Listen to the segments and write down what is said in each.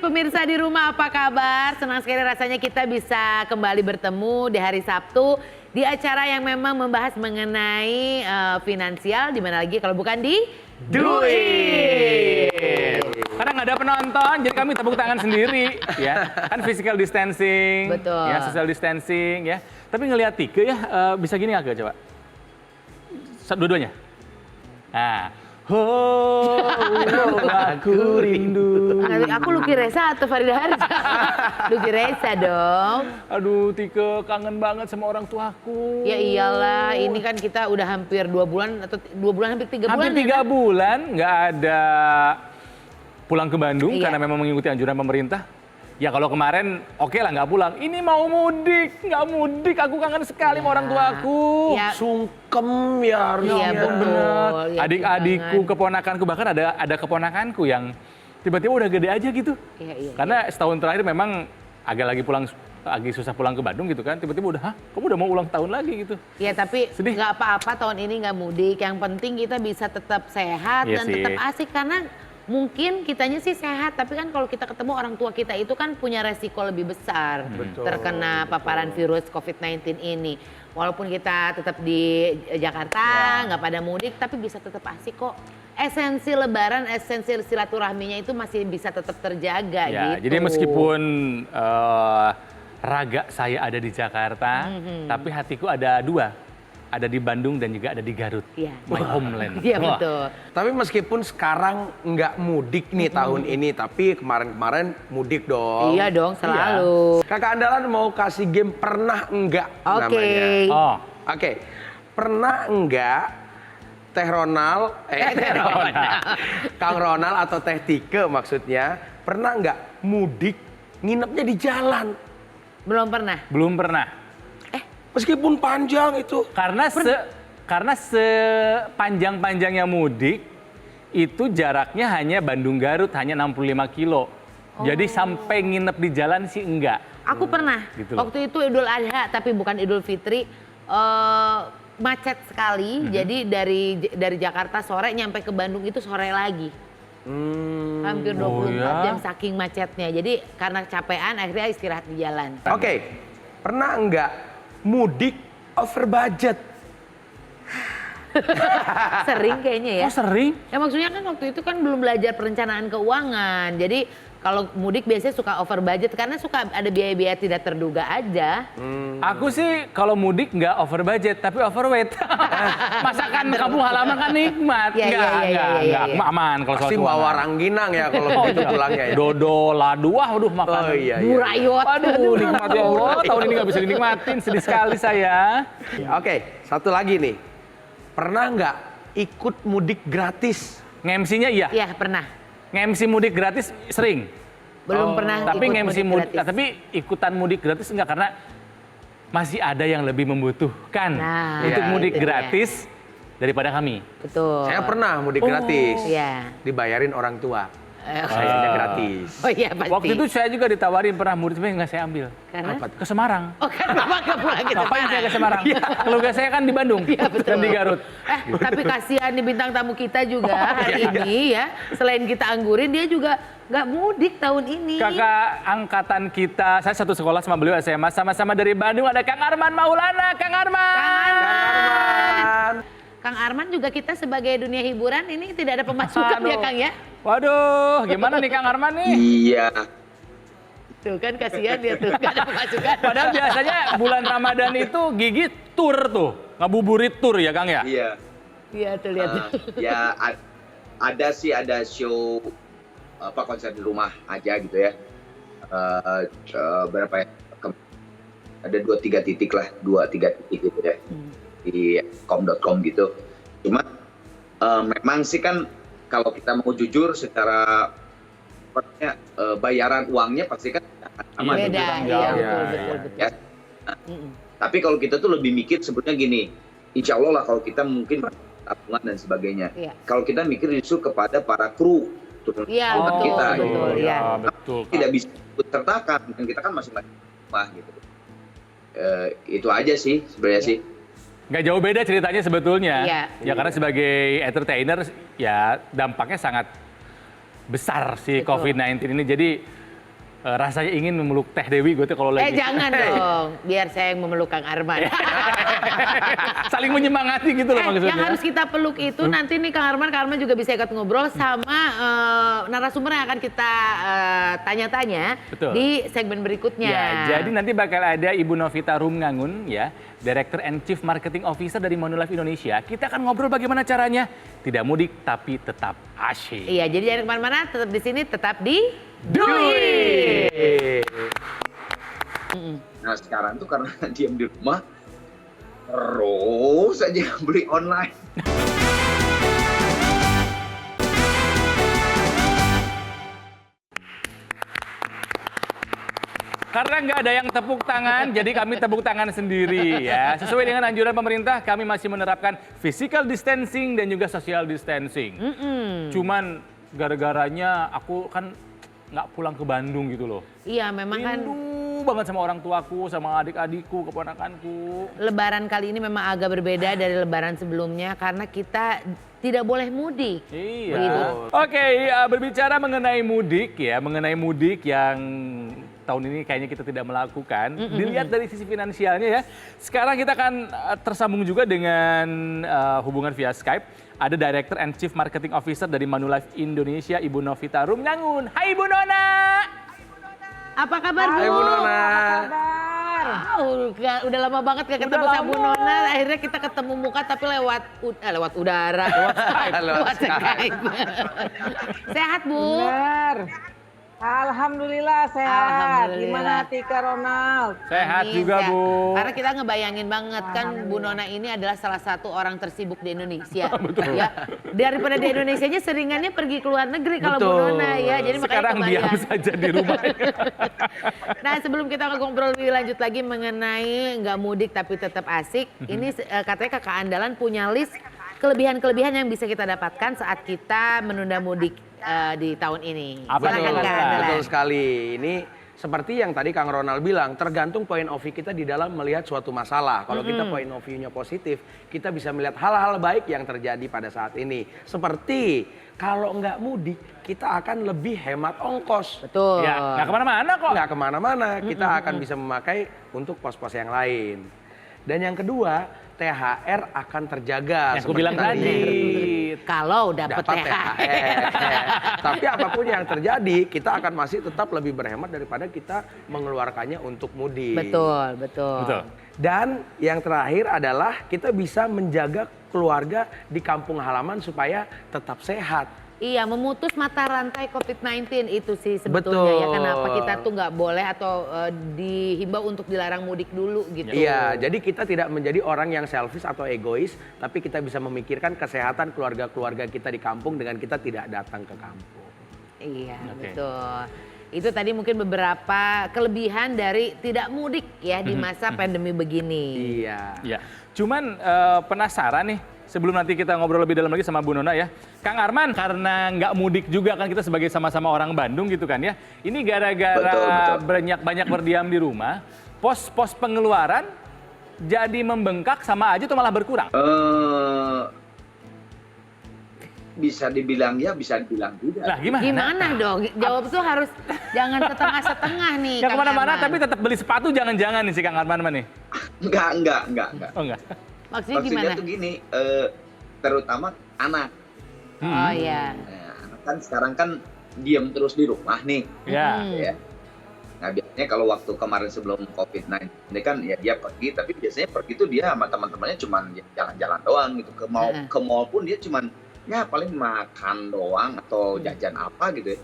pemirsa di rumah apa kabar? Senang sekali rasanya kita bisa kembali bertemu di hari Sabtu di acara yang memang membahas mengenai finansial, di mana lagi kalau bukan di Duit. Karena nggak ada penonton, jadi kami tepuk tangan sendiri, ya. Kan physical distancing, betul. Ya, social distancing, ya. Tapi ngelihat Tike ya, bisa gini agak coba. Dua-duanya. Nah. Oh, aku rindu. Aku Lucky Reza atau Farida Harja? Lucky Reza dong. Aduh, Tike kangen banget sama orang tuaku. Ya iyalah, ini kan kita udah hampir 2 bulan atau 2 bulan hampir 3 bulan. Hampir 3 bulan nggak ada pulang ke Bandung karena memang mengikuti anjuran pemerintah. Ya kalau kemarin oke lah nggak pulang. Ini mau mudik, nggak mudik. Aku kangen sekali sama orang tuaku. Ya. Sungkem ya harusnya. Iya bener. Ya, adik-adikku, keponakanku, bahkan ada keponakanku yang tiba-tiba udah gede aja gitu. Iya. Karena setahun terakhir memang agak lagi susah pulang ke Bandung gitu kan. Tiba-tiba udah, hah kamu udah mau ulang tahun lagi gitu. Ya tapi Sedih. nggak apa-apa tahun ini nggak mudik. Yang penting kita bisa tetap sehat Iya dan sih. tetap asik karena mungkin kitanya sih sehat, tapi kan kalau kita ketemu orang tua kita itu kan punya resiko lebih besar terkena paparan virus COVID-19 ini. Walaupun kita tetap di Jakarta, nggak pada mudik, tapi bisa tetap asik kok. Esensi lebaran, esensi silaturahminya itu masih bisa tetap terjaga Ya, gitu. jadi meskipun raga saya ada di Jakarta, tapi hatiku ada 2. Ada di Bandung dan juga ada di Garut. Iya. My homeland. Iya Wah. betul. Tapi meskipun sekarang nggak mudik nih tahun ini, tapi kemarin-kemarin mudik dong. Iya dong, selalu. Kakak andalan mau kasih game pernah enggak Oke. namanya. Oh, Oke, pernah enggak Teh Ronald, Kang Ronald atau Teh Tike maksudnya, pernah enggak mudik nginepnya di jalan? Belum pernah. belum pernah. Meskipun panjang itu. Karena sepanjang-panjangnya mudik, itu jaraknya hanya Bandung Garut, hanya 65 kilo. Jadi sampai nginep di jalan sih enggak. Aku pernah. Gitu loh. Waktu itu Idul Adha tapi bukan Idul Fitri. Macet sekali. Jadi dari Jakarta sore nyampe ke Bandung itu sore lagi. Hampir 24 jam saking macetnya. Jadi karena capean akhirnya istirahat di jalan. Oke, pernah enggak mudik over budget? Sering kayaknya ya. Oh sering? Ya maksudnya kan waktu itu kan belum belajar perencanaan keuangan. Jadi kalau mudik biasanya suka over budget karena suka ada biaya-biaya tidak terduga aja. Aku sih kalau mudik nggak over budget, tapi overweight. Masakan kampung halaman kan nikmat. Iya. Aku aman kalau soal Pasti keuangan. bawa rangginang ya kalau begitu pulangnya ya. Dodo, ladu, waduh makan. Oh iya. Burayot. Aduh nikmat ya Allah, tahun ini nggak bisa dinikmatin, sedih sekali saya. Oke, satu lagi nih. Pernah nggak ikut mudik gratis? Nge-MC-nya iya. Iya pernah. Nge-MC mudik gratis sering. Belum pernah Tapi ikut nge-MC mudik gratis. tapi ikutan mudik gratis enggak karena masih ada yang lebih membutuhkan Nah, untuk iya, mudik itu dia. gratis daripada kami. Betul. Saya pernah mudik gratis. Iya. Dibayarin orang tua. Sayanya gratis. Oh iya pasti. Waktu itu saya juga ditawarin pernah mudik tapi nggak saya ambil. Karena? Apa? Ke Semarang. Oh kan Bapak nggak pulang ke Ngapain saya ke Semarang? Semarang? Keluarga saya kan di Bandung Iya betul. dan di Garut. Tapi kasihan nih bintang tamu kita juga hari ini ya. Selain kita anggurin dia juga nggak mudik tahun ini. Kakak angkatan kita, saya satu sekolah sama beliau SMA, sama-sama dari Bandung, ada Kang Arman Maulana. Kang Arman. Kang Arman juga kita sebagai dunia hiburan ini tidak ada pemasukan ya Kang ya. Waduh, gimana nih Kang Arman nih? Iya, Tuh kan kasihan dia tuh nggak ada pemasukan. Padahal biasanya bulan Ramadan itu Gigi tur tuh, ngabuburit tur ya Kang ya? iya. Iya tuh lihat. Ya ada sih, ada show konser di rumah aja gitu ya. Berapa ya? Ada 2-3 titik lah, 2-3 titik gitu ya. Di com.com gitu. Cuma memang sih kan kalau kita mau jujur secara bayaran uangnya pasti kan sama. Beda, iya betul. Ya. Tapi kalau kita tuh lebih mikir sebenarnya gini, insya Allah lah kalau kita mungkin tabungan dan sebagainya. Iya. Kalau kita mikir justru kepada para kru Iya turun kita, betul gitu. ya. Betul. Kang. Tidak bisa ikut sertakan, dan kita kan masih rumah gitu. Itu aja sih sebenarnya sih. Nggak jauh beda ceritanya sebetulnya. Iya. Ya karena sebagai entertainer ya dampaknya sangat besar si Betul. COVID-19 ini. Jadi rasanya ingin memeluk Teh Dewi gue tuh kalau lagi. Jangan dong, biar saya yang memeluk Kang Arman. Saling menyemangati gitu loh maksudnya. Yang harus kita peluk itu nanti nih Kang Arman juga bisa ikut ngobrol sama narasumber yang akan kita tanya-tanya di segmen berikutnya. Ya, jadi nanti bakal ada Ibu Novita Rumngangun ya, Director and Chief Marketing Officer dari Manulife Indonesia. Kita akan ngobrol bagaimana caranya tidak mudik tapi tetap asyik. Iya, jadi jangan kemana-mana, tetap di sini, tetap di Dui. Nah sekarang tuh karena diam di rumah, terus aja beli online. Karena nggak ada yang tepuk tangan, jadi kami tepuk tangan sendiri ya. Sesuai dengan anjuran pemerintah, kami masih menerapkan physical distancing dan juga social distancing. Cuman gara-garanya aku kan nggak pulang ke Bandung gitu loh. Iya, memang kan Rindu banget sama orang tuaku, sama adik-adikku, keponakanku. Lebaran kali ini memang agak berbeda dari lebaran sebelumnya karena kita tidak boleh mudik. Iya. Begitu. Oke, berbicara mengenai mudik ya, mengenai mudik yang tahun ini kayaknya kita tidak melakukan. Dilihat dari sisi finansialnya ya. Sekarang kita akan tersambung juga dengan hubungan via Skype. Ada Director and Chief Marketing Officer dari Manulife Indonesia, Ibu Novita Rumngangun. Hai Ibu Nona! Apa kabar Bu? Hai Bu Nona. Udah lama banget gak ketemu sama Bu Nona. Akhirnya kita ketemu muka tapi lewat udara. Lewat Skype. Sehat Bu? Benar. Alhamdulillah sehat. Alhamdulillah. Gimana Tika Ronald? Sehat Amin, juga sehat. Bu. Karena kita ngebayangin banget kan Bu Nona ini adalah salah satu orang tersibuk di Indonesia. Betul. Ya, daripada di Indonesia aja seringannya pergi ke luar negeri kalau Bu Betul. Nona ya. Jadi Sekarang makanya diam kebayang. saja di rumahnya. Nah sebelum kita ngobrol lebih lanjut lagi mengenai nggak mudik tapi tetap asik, ini katanya kakak andalan punya list kelebihan-kelebihan yang bisa kita dapatkan saat kita menunda mudik di tahun ini. Apa Silakan tuh? Kak Andalan. Betul sekali. Ini seperti yang tadi Kang Ronald bilang, tergantung point of view kita di dalam melihat suatu masalah. Kalau kita point of view-nya positif, kita bisa melihat hal-hal baik yang terjadi pada saat ini. Seperti kalau nggak mudik, kita akan lebih hemat ongkos. Betul. Ya, nggak kemana-mana kok. Nggak kemana-mana, kita akan bisa memakai untuk pos-pos yang lain. Dan yang kedua, THR akan terjaga. Yang aku bilang tadi. Kalau dapat Dapat THR. Tapi apapun yang terjadi, kita akan masih tetap lebih berhemat daripada kita mengeluarkannya untuk mudik. Betul, betul. Betul. Dan yang terakhir adalah kita bisa menjaga keluarga di kampung halaman supaya tetap sehat. Iya, memutus mata rantai COVID-19 itu sih sebetulnya ya. Betul. Kenapa kita tuh nggak boleh atau dihimbau untuk dilarang mudik dulu gitu. Iya, jadi kita tidak menjadi orang yang selfish atau egois, tapi kita bisa memikirkan kesehatan keluarga-keluarga kita di kampung dengan kita tidak datang ke kampung. Iya, Oke. betul. Itu tadi mungkin beberapa kelebihan dari tidak mudik ya di masa pandemi begini. Iya. Ya, cuman penasaran nih, sebelum nanti kita ngobrol lebih dalam lagi sama Bu Nona ya. Kang Arman, karena nggak mudik juga kan kita sebagai sama-sama orang Bandung gitu kan ya. Ini gara-gara banyak berdiam di rumah, pos-pos pengeluaran jadi membengkak sama aja atau malah berkurang? Bisa dibilang ya, bisa dibilang tidak. Lah gimana? Gimana dong? Jawab tuh harus jangan setengah-setengah nih. Nggak Kang kemana-mana Arman. tapi tetap beli sepatu jangan-jangan nih si Kang Arman nih. Enggak. Oh enggak? Maksudnya Maksudnya gimana? tuh gini, terutama anak. Oh iya. Nah, anak kan sekarang kan diam terus di rumah nih. Ya. Ya. Nah biasanya kalau waktu kemarin sebelum COVID-19 ini kan ya dia pergi, tapi biasanya pergi tuh dia sama teman-temannya cuman jalan-jalan doang gitu. Ke mall pun dia cuman ya paling makan doang atau jajan apa gitu ya.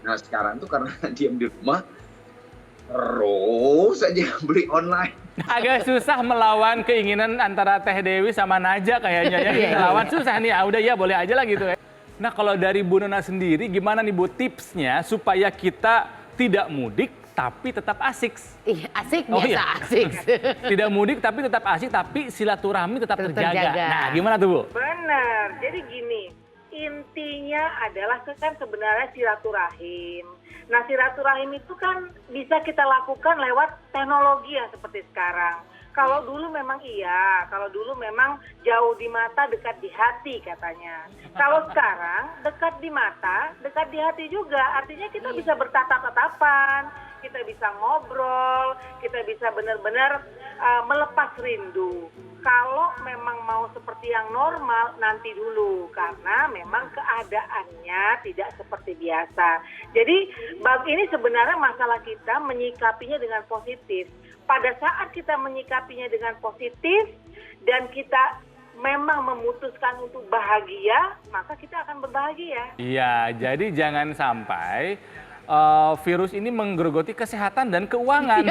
Nah sekarang tuh karena diam di rumah, terus aja beli online. Agak susah melawan keinginan antara Teh Dewi sama Naja kayaknya ya. Kita lawan susah nih, udah ya boleh aja lah gitu ya. Nah kalau dari Bu Nona sendiri gimana nih Bu tipsnya supaya kita tidak mudik tapi tetap asik? Iya, asik Oh, biasa iya. asik. Tidak mudik tapi tetap asik, tapi silaturahmi tetap terjaga. Terjaga. Nah gimana tuh Bu? Benar. Jadi gini, intinya adalah kan sebenarnya silaturahim. Nah silaturahim itu kan bisa kita lakukan lewat teknologi yang seperti sekarang. Kalau dulu memang iya, kalau dulu memang jauh di mata dekat di hati katanya. Kalau sekarang dekat di mata, dekat di hati juga. Artinya kita bisa bertatap-tatapan, kita bisa ngobrol, kita bisa benar-benar melepas rindu. Kalau memang mau seperti yang normal, nanti dulu. Karena memang keadaannya tidak seperti biasa. Jadi bab ini sebenarnya masalah kita menyikapinya dengan positif. Pada saat kita menyikapinya dengan positif dan kita memang memutuskan untuk bahagia, maka kita akan berbahagia. Iya, jadi jangan sampai virus ini menggerogoti kesehatan dan keuangan.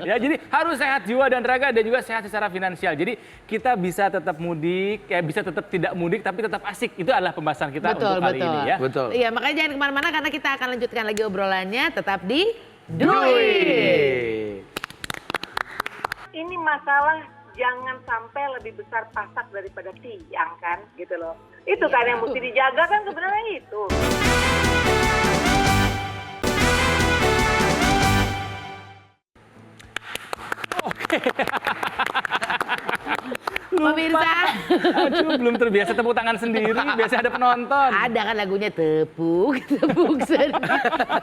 Ya, jadi harus sehat jiwa dan raga dan juga sehat secara finansial. Jadi kita bisa tetap mudik, ya bisa tetap tidak mudik tapi tetap asik. Itu adalah pembahasan kita untuk kali ini ya. Betul. Iya, makanya jangan kemana-mana karena kita akan lanjutkan lagi obrolannya. Tetap di Duit. Ini masalah jangan sampai lebih besar pasak daripada tiang kan, gitu loh. Itu kan yang mesti dijaga kan sebenarnya itu. Pemirsa. Aduh, belum terbiasa tepuk tangan sendiri, biasa ada penonton. Ada kan lagunya tepuk sendiri.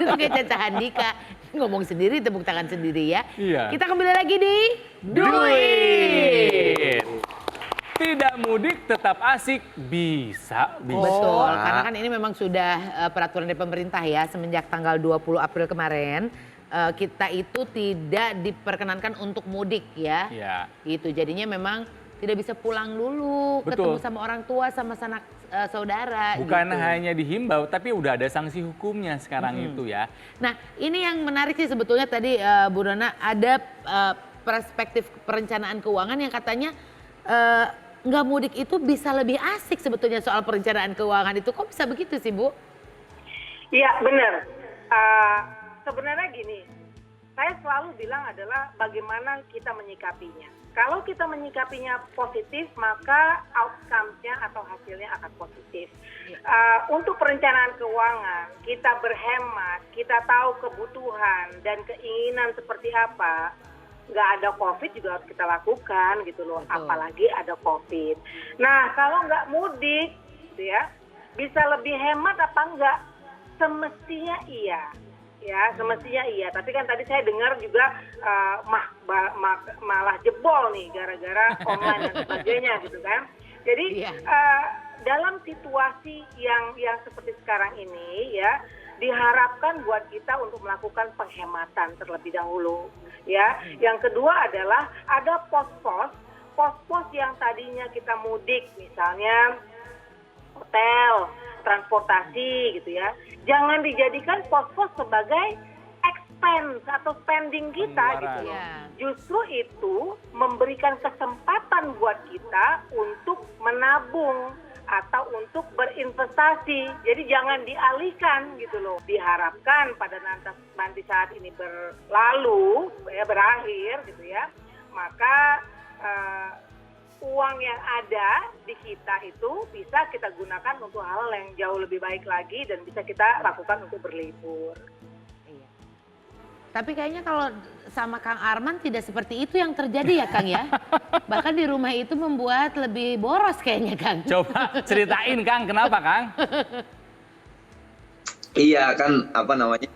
Itu kayak Caca Handika. Ngomong sendiri, tepuk tangan sendiri ya. Iya. Kita kembali lagi di Duit. Tidak mudik tetap asik, bisa. Betul, karena kan ini memang sudah peraturan dari pemerintah ya. Semenjak tanggal 20 April kemarin, kita itu tidak diperkenankan untuk mudik ya. Iya. Gitu, jadinya memang tidak bisa pulang dulu, Betul. ketemu sama orang tua, sama sanak saudara. Bukan gitu. hanya dihimbau, tapi udah ada sanksi hukumnya sekarang itu ya. Nah, ini yang menarik sih sebetulnya tadi Bu Dona, ada perspektif perencanaan keuangan yang katanya nggak mudik itu bisa lebih asik sebetulnya soal perencanaan keuangan itu. Kok bisa begitu sih, Bu? Iya, benar. Sebenarnya gini, saya selalu bilang adalah bagaimana kita menyikapinya. Kalau kita menyikapinya positif, maka outcome-nya atau hasilnya akan positif. Untuk perencanaan keuangan, kita berhemat, kita tahu kebutuhan dan keinginan seperti apa. Nggak ada COVID juga harus kita lakukan gitu loh, Betul. apalagi ada COVID. Nah, kalau nggak mudik, gitu ya, bisa lebih hemat apa enggak? Semestinya iya. Ya, semestinya iya. Tapi kan tadi saya dengar juga malah jebol nih gara-gara online dan sebagainya gitu kan. Jadi Iya. dalam situasi yang seperti sekarang ini ya, diharapkan buat kita untuk melakukan penghematan terlebih dahulu. Ya, yang kedua adalah ada pos-pos yang tadinya kita mudik, misalnya hotel, transportasi gitu ya. Jangan dijadikan pos-pos sebagai expense atau spending kita gitu. Iya. Justru itu memberikan kesempatan buat kita untuk menabung atau untuk berinvestasi. Jadi jangan dialihkan gitu loh. Diharapkan pada nanti saat ini berlalu, ya berakhir gitu ya, maka uang yang ada di kita itu bisa kita gunakan untuk hal yang jauh lebih baik lagi dan bisa kita lakukan untuk berlibur. Iya. Tapi kayaknya kalau sama Kang Arman tidak seperti itu yang terjadi ya Kang ya. Bahkan di rumah itu membuat lebih boros kayaknya Kang. Coba ceritain Kang, kenapa Kang? Iya kan apa namanya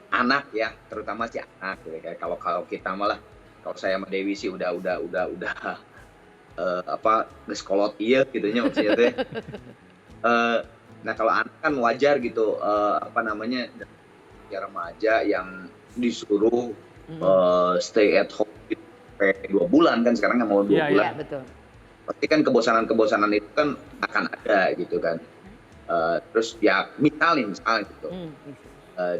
anak ya, terutama si anak gitu. Kayak kalau kita malah, kalau saya sama Dewi sih udah ngeskolot iya gitunya maksudnya teh. Nah kalau anak kan wajar gitu ya remaja yang disuruh stay at home sampai 2 bulan kan, sekarang nggak mau 2 Iya, bulan. Iya, betul. Pasti kan kebosanan itu kan akan ada gitu kan. Terus ya misalnya gitu.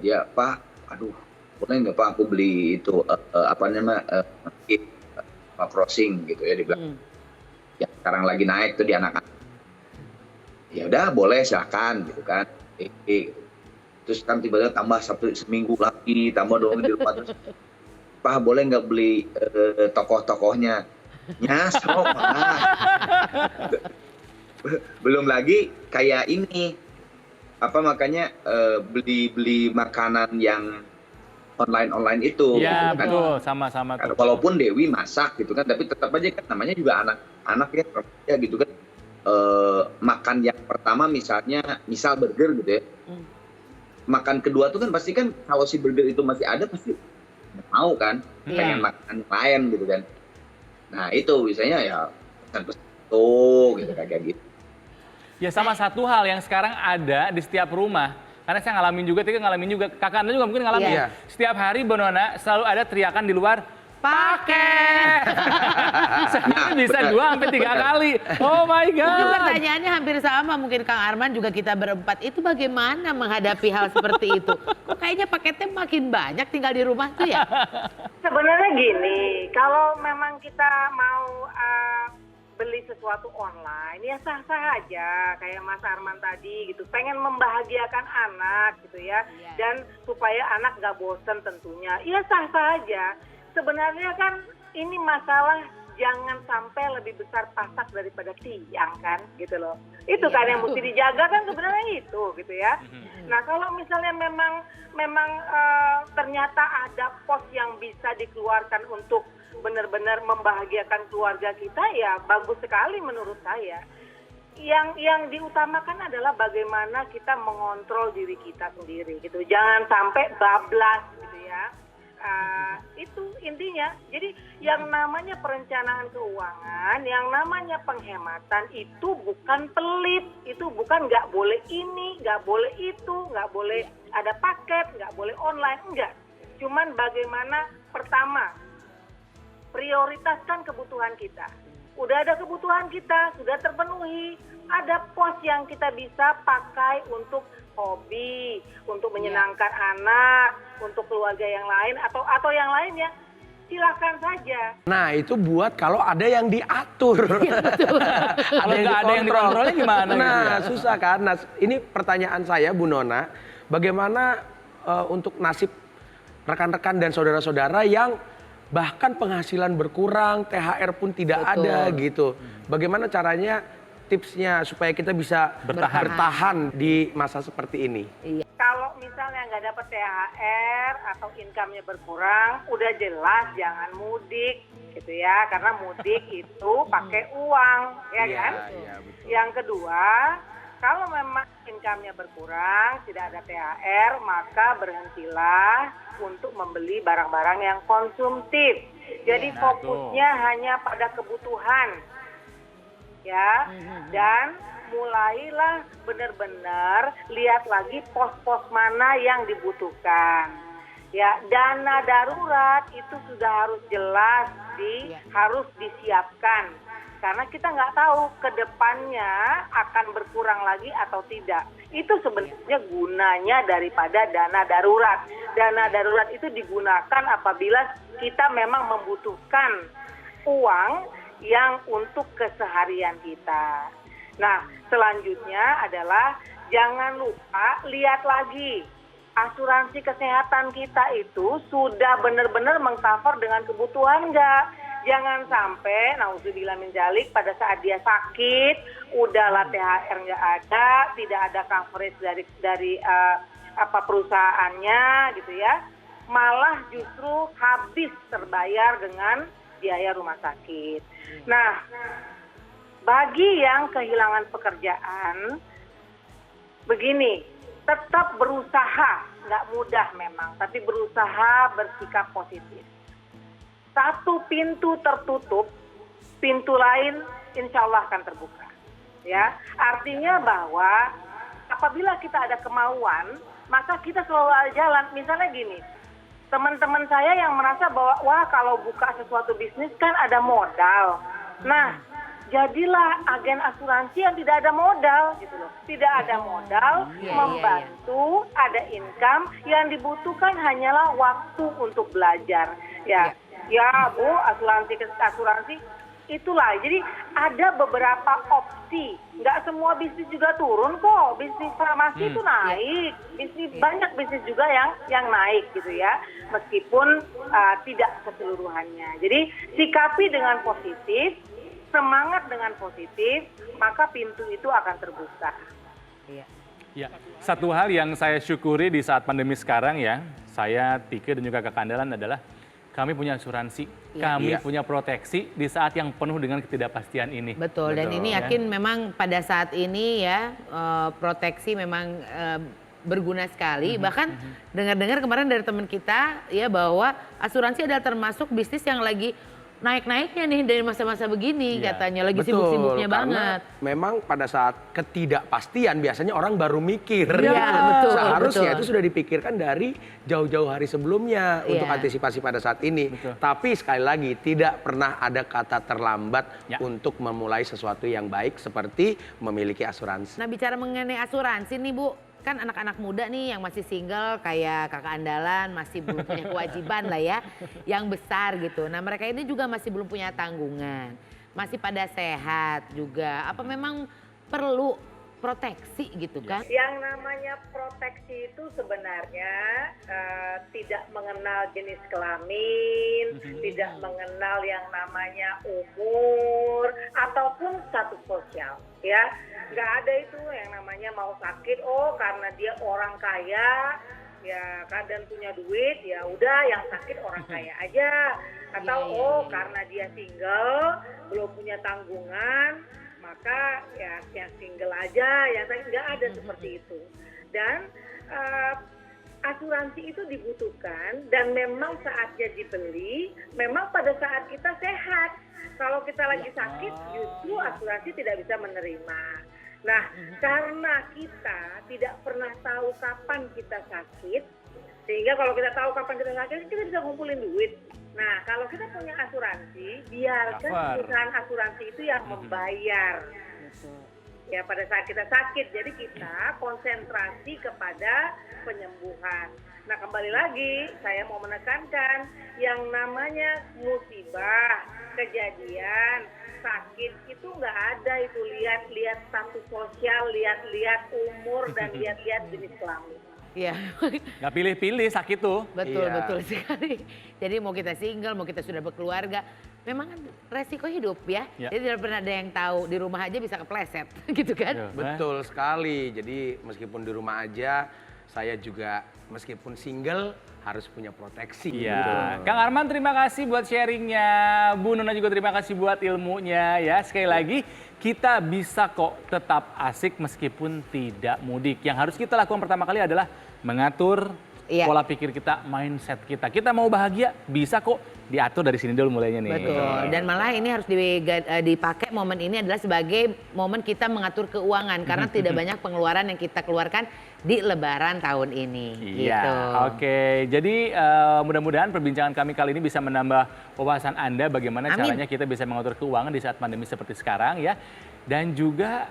Dia, Pak, aduh boleh nggak Pak aku beli itu crossing gitu ya, dibilang. Ya sekarang lagi naik tuh di anak-anak. Ya udah boleh silakan gitu kan. Terus kan tiba-tiba tambah seminggu lagi, tambah dong di rumah terus. Pak boleh nggak beli tokoh-tokohnya? Nyasok Pak. Belum lagi kayak ini makanya beli makanan yang online itu. Iya, gitu kan. betul. Sama-sama tuh. Walaupun Dewi masak gitu kan, tapi tetap aja kan namanya juga anak-anak ya gitu kan. Makan yang pertama misal burger gitu ya. Makan kedua tuh kan pasti kan kalau si burger itu masih ada pasti mau kan, pengen makan lain gitu kan. Nah itu biasanya ya pesan-pesan tuh gitu kayak gitu. Ya sama satu hal yang sekarang ada di setiap rumah. Karena saya ngalamin juga, Tika ngalamin juga, kakak Anda juga mungkin ngalamin. Iya. Setiap hari Bu Nona selalu ada teriakan di luar, pakai. Sehari bisa 2-3 kali. Oh my Mungkin God. pertanyaannya hampir sama, mungkin Kang Arman juga kita berempat. Itu bagaimana menghadapi hal seperti itu? Kok kayaknya paketnya makin banyak tinggal di rumah tuh ya? Sebenarnya gini, kalau memang kita mau beli sesuatu online, ya sah-sah aja. Kayak Mas Arman tadi gitu, pengen membahagiakan anak gitu ya. Dan supaya anak gak bosen tentunya, ya sah-sah aja. Sebenarnya kan ini masalah jangan sampai lebih besar pasak daripada tiang kan gitu loh. Itu kan yang mesti dijaga kan sebenarnya itu gitu ya. Nah kalau misalnya memang ternyata ada pos yang bisa dikeluarkan untuk benar-benar membahagiakan keluarga kita, ya bagus sekali menurut saya. Yang diutamakan adalah bagaimana kita mengontrol diri kita sendiri gitu. Jangan sampai bablas gitu ya. Itu intinya. Jadi yang namanya perencanaan keuangan, yang namanya penghematan itu bukan pelit, itu bukan nggak boleh ini, nggak boleh itu, nggak boleh ada paket, nggak boleh online, enggak. Cuman bagaimana pertama prioritaskan kebutuhan kita. Udah ada kebutuhan kita, sudah terpenuhi, ada pos yang kita bisa pakai untuk hobi, untuk menyenangkan anak, untuk keluarga yang lain atau yang lainnya, silakan saja. Nah itu buat kalau ada yang diatur. Kalau nggak ada yang dikontrolnya gimana? Nah gitu ya? susah kan. Nah ini pertanyaan saya Bu Nona, bagaimana untuk nasib rekan-rekan dan saudara-saudara yang bahkan penghasilan berkurang, THR pun tidak ada gitu. Bagaimana caranya, tipsnya supaya kita bisa bertahan di masa seperti ini? Kalau misalnya nggak dapat THR atau income-nya berkurang, udah jelas jangan mudik gitu ya, karena mudik itu pakai uang, ya kan? Iya, betul. Yang kedua, kalau memang income-nya berkurang, tidak ada THR, maka berhentilah untuk membeli barang-barang yang konsumtif. Jadi fokusnya hanya pada kebutuhan, ya. Dan mulailah benar-benar lihat lagi pos-pos mana yang dibutuhkan. Ya, dana darurat itu sudah harus jelas harus disiapkan. Karena kita nggak tahu ke depannya akan berkurang lagi atau tidak. Itu sebenarnya gunanya daripada dana darurat. Dana darurat itu digunakan apabila kita memang membutuhkan uang yang untuk keseharian kita. Nah, selanjutnya adalah jangan lupa lihat lagi asuransi kesehatan kita itu sudah benar-benar mengcover dengan kebutuhan nggak? Jangan sampai, nauzubillah min dzalik, pada saat dia sakit, udahlah THR nggak ada, tidak ada coverage dari perusahaannya gitu ya, malah justru habis terbayar dengan biaya rumah sakit. Nah, bagi yang kehilangan pekerjaan, begini, tetap berusaha, nggak mudah memang, tapi berusaha bersikap positif. Satu pintu tertutup, pintu lain insya Allah akan terbuka. Ya, artinya bahwa apabila kita ada kemauan, maka kita selalu ada jalan. Misalnya gini, teman-teman saya yang merasa bahwa wah kalau buka sesuatu bisnis kan ada modal. Nah, jadilah agen asuransi yang tidak ada modal gitu loh. Tidak ada modal, membantu, ada income, yang dibutuhkan hanyalah waktu untuk belajar. Ya Bu, asuransi itulah. Jadi ada beberapa opsi. Nggak semua bisnis juga turun kok. Bisnis farmasi itu naik. Banyak bisnis juga yang naik gitu ya. Meskipun tidak keseluruhannya. Jadi sikapi dengan positif, semangat dengan positif, maka pintu itu akan terbuka. Ya, satu hal yang saya syukuri di saat pandemi sekarang ya, saya, Tike dan juga Kakak Andalan adalah kami punya asuransi, kami Iya. punya proteksi di saat yang penuh dengan ketidakpastian ini. Betul, dan ini ya. yakin memang pada saat ini ya proteksi memang berguna sekali. Bahkan dengar-dengar kemarin dari teman kita ya bahwa asuransi adalah termasuk bisnis yang lagi naik-naiknya nih dari masa-masa begini Iya. katanya. Lagi Betul, sibuk-sibuknya karena banget. memang pada saat ketidakpastian biasanya orang baru mikir. Iya, betul, Seharusnya betul. itu sudah dipikirkan dari jauh-jauh hari sebelumnya Iya. untuk antisipasi pada saat ini. Betul. Tapi sekali lagi tidak pernah ada kata terlambat Ya. untuk memulai sesuatu yang baik seperti memiliki asuransi. Nah, bicara mengenai asuransi nih Bu, kan anak-anak muda nih yang masih single kayak Kakak Andalan masih belum punya kewajiban lah ya yang besar gitu. Nah, mereka ini juga masih belum punya tanggungan, masih pada sehat juga. Apa memang perlu proteksi gitu kan? Yang namanya proteksi itu sebenarnya tidak mengenal jenis kelamin, tidak mengenal yang namanya umur ataupun status sosial, ya. Nggak ada itu yang namanya mau sakit, oh karena dia orang kaya, ya kan, dan punya duit, ya udah yang sakit orang kaya aja. Atau karena dia single, belum punya tanggungan, maka ya yang single aja, yang sakit, nggak ada seperti itu. Dan asuransi itu dibutuhkan dan memang saatnya dibeli, memang pada saat kita sehat. Kalau kita lagi sakit, justru asuransi tidak bisa menerima. Nah, karena kita tidak pernah tahu kapan kita sakit, sehingga kalau kita tahu kapan kita sakit, kita bisa ngumpulin duit. Nah, kalau kita punya asuransi, biarkan Cover. perusahaan asuransi itu yang membayar. Ya, pada saat kita sakit, jadi kita konsentrasi kepada penyembuhan. Nah, kembali lagi, saya mau menekankan yang namanya musibah, kejadian, sakit itu nggak ada itu, lihat-lihat status sosial, lihat-lihat umur, dan lihat-lihat jenis kelamin. Iya. Nggak pilih-pilih sakit tuh. Betul, Iya. betul sekali. Jadi mau kita single, mau kita sudah berkeluarga, memang kan resiko hidup ya. Ya. Jadi tidak pernah ada yang tahu, di rumah aja bisa kepleset gitu kan. Ya. Betul sekali. Jadi meskipun di rumah aja, saya juga meskipun single harus punya proteksi. Iya, Kang Arman terima kasih buat sharingnya, Bu Nona juga terima kasih buat ilmunya ya. Sekali lagi kita bisa kok tetap asik meskipun tidak mudik. Yang harus kita lakukan pertama kali adalah mengatur Iya. pola pikir kita, mindset kita. Kita mau bahagia bisa kok diatur dari sini dulu mulainya nih. Betul. Dan malah ini harus dipakai momen ini adalah sebagai momen kita mengatur keuangan karena tidak banyak pengeluaran yang kita keluarkan di Lebaran tahun ini. Iya, Gitu. oke. Jadi mudah-mudahan perbincangan kami kali ini bisa menambah wawasan Anda bagaimana Amin. caranya kita bisa mengatur keuangan di saat pandemi seperti sekarang ya. Dan juga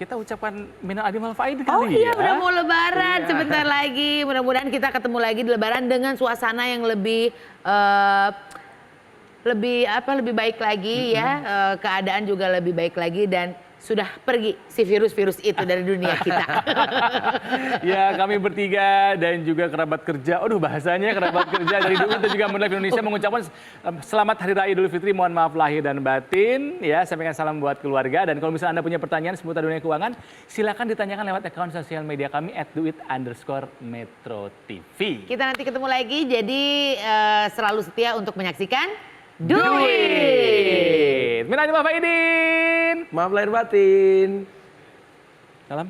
kita ucapkan minal aidin wal faizin Oh kali iya, ya. udah mau Lebaran sebentar lagi. Mudah-mudahan kita ketemu lagi di Lebaran dengan suasana yang lebih lebih baik lagi ya. Keadaan juga lebih baik lagi dan sudah pergi si virus-virus itu dari dunia kita. Ya, kami bertiga dan juga kerabat kerja. Aduh, bahasanya kerabat kerja dari DUIT dan juga Mendagri Indonesia mengucapkan selamat Hari Raya Idul Fitri. Mohon maaf lahir dan batin. Ya, sampaikan salam buat keluarga. Dan kalau misalnya Anda punya pertanyaan seputar dunia keuangan, silakan ditanyakan lewat akun sosial media kami @duit_metro_tv. Kita nanti ketemu lagi. Jadi selalu setia untuk menyaksikan Duit. Minal aidin wal faizin. Maaf lahir batin. Salam.